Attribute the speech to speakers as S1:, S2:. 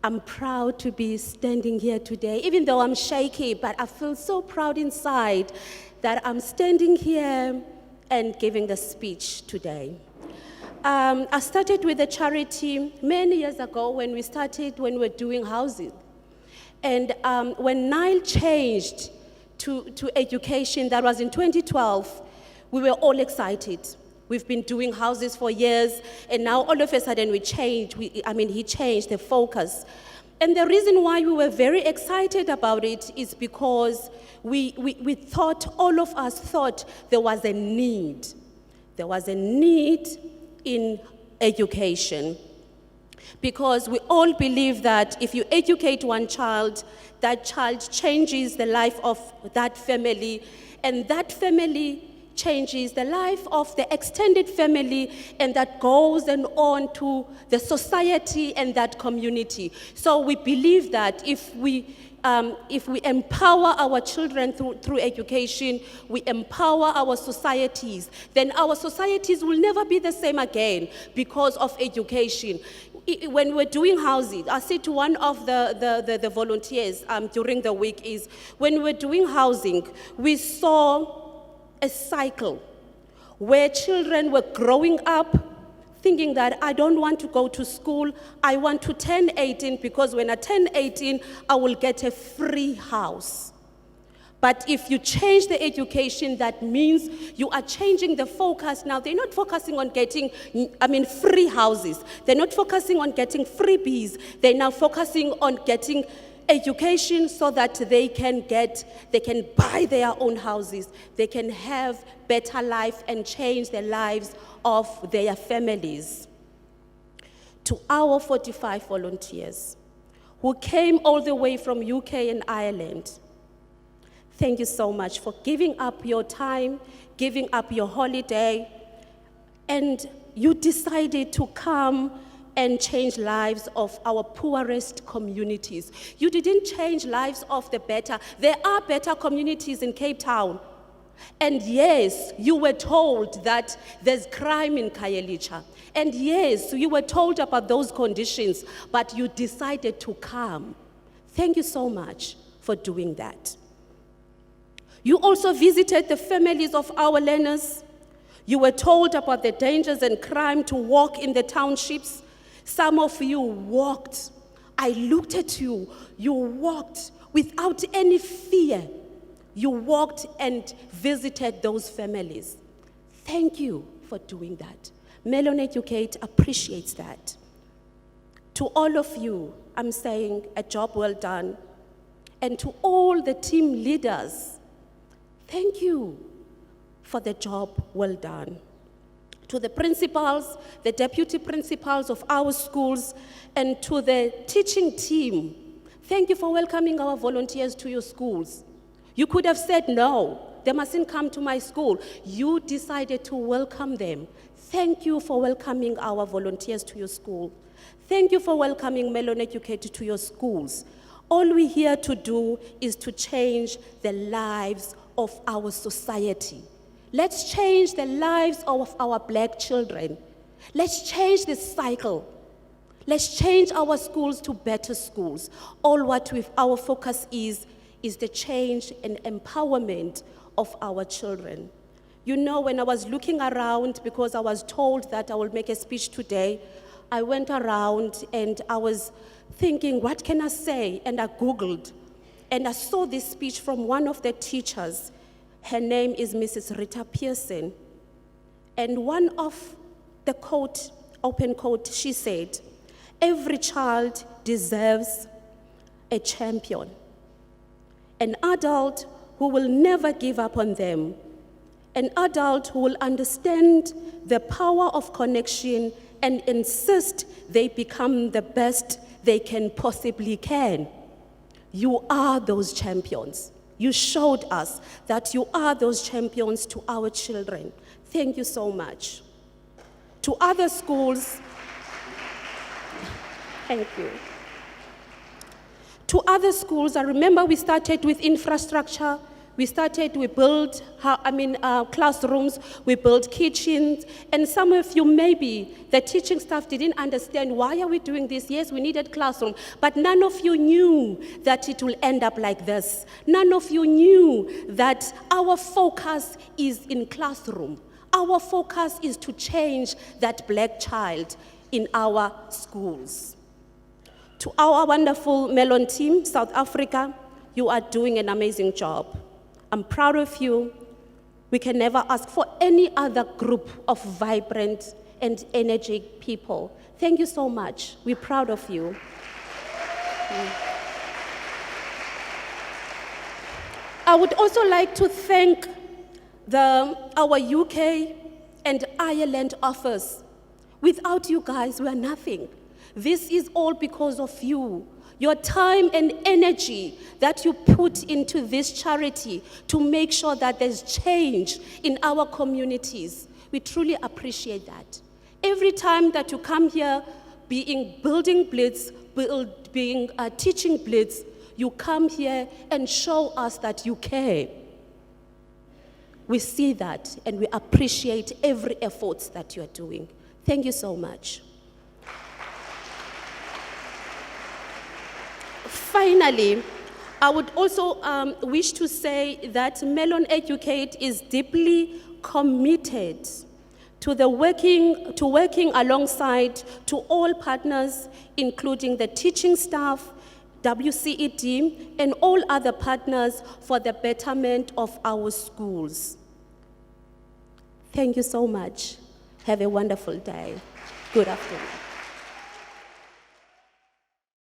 S1: I'm proud to be standing here today, even though I'm shaky, but I feel so proud inside that I'm standing here and giving the speech today. I started with a charity many years ago when we were doing housing. And when Nile changed to education, that was in 2012, we were all excited. We've been doing houses for years, and now all of a sudden he changed the focus. And the reason why we were very excited about it is because all of us thought there was a need. There was a need in education. Because we all believe that if you educate one child, that child changes the life of that family, and that family changes the life of the extended family, and that goes on to the society and that community. So we believe that if we empower our children through education, we empower our societies, then our societies will never be the same again because of education. When we're doing housing, I said to one of the volunteers during the week is, when we're doing housing, we saw a cycle where children were growing up thinking that I don't want to go to school, I want to turn 18 because when I turn 18, I will get a free house. But if you change the education, that means you are changing the focus. Now, they're not focusing on getting, free houses. They're not focusing on getting freebies. They're now focusing on getting education so that they can buy their own houses. They can have better life and change the lives of their families. To our 45 volunteers who came all the way from UK and Ireland, thank you so much for giving up your time, giving up your holiday, and you decided to come and change lives of our poorest communities. You didn't change lives of the better. There are better communities in Cape Town. And yes, you were told that there's crime in Khayelitsha. And yes, you were told about those conditions, but you decided to come. Thank you so much for doing that. You also visited the families of our learners. You were told about the dangers and crime to walk in the townships. Some of you walked. I looked at you. You walked without any fear. You walked and visited those families. Thank you for doing that. Mellon Educate appreciates that. To all of you, I'm saying a job well done. And to all the team leaders, thank you for the job well done. To the principals, the deputy principals of our schools, and to the teaching team, thank you for welcoming our volunteers to your schools. You could have said, no, they mustn't come to my school. You decided to welcome them. Thank you for welcoming our volunteers to your school. Thank you for welcoming Mellon Educated to your schools. All we're here to do is to change the lives of our society. Let's change the lives of our black children. Let's change this cycle. Let's change our schools to better schools. Our focus is the change and empowerment of our children. You know, when I was looking around, because I was told that I will make a speech today, I went around and I was thinking, what can I say? And I Googled, and I saw this speech from one of the teachers. Her name is Mrs. Rita Pearson. And one of the quote, open quote, she said, every child deserves a champion, an adult who will never give up on them, an adult who will understand the power of connection and insist they become the best they can possibly can. You are those champions. You showed us that you are those champions to our children. Thank you so much. To other schools, thank you. To other schools, I remember we started with infrastructure, We built classrooms, we built kitchens, and some of you maybe, the teaching staff didn't understand why are we doing this. Yes, we needed classroom, but none of you knew that it will end up like this. None of you knew that our focus is in classroom. Our focus is to change that black child in our schools. To our wonderful Mellon team, South Africa, you are doing an amazing job. I'm proud of you. We can never ask for any other group of vibrant and energetic people. Thank you so much. We're proud of you. I would also like to thank our UK and Ireland office. Without you guys, we are nothing. This is all because of you. Your time and energy that you put into this charity to make sure that there's change in our communities. We truly appreciate that. Every time that you come here, being Building Blitz, being Teaching Blitz, you come here and show us that you care. We see that and we appreciate every effort that you are doing. Thank you so much. Finally, I would also wish to say that Mellon Educate is deeply committed to working alongside to all partners, including the teaching staff, WCED, and all other partners for the betterment of our schools. Thank you so much. Have a wonderful day. Good afternoon.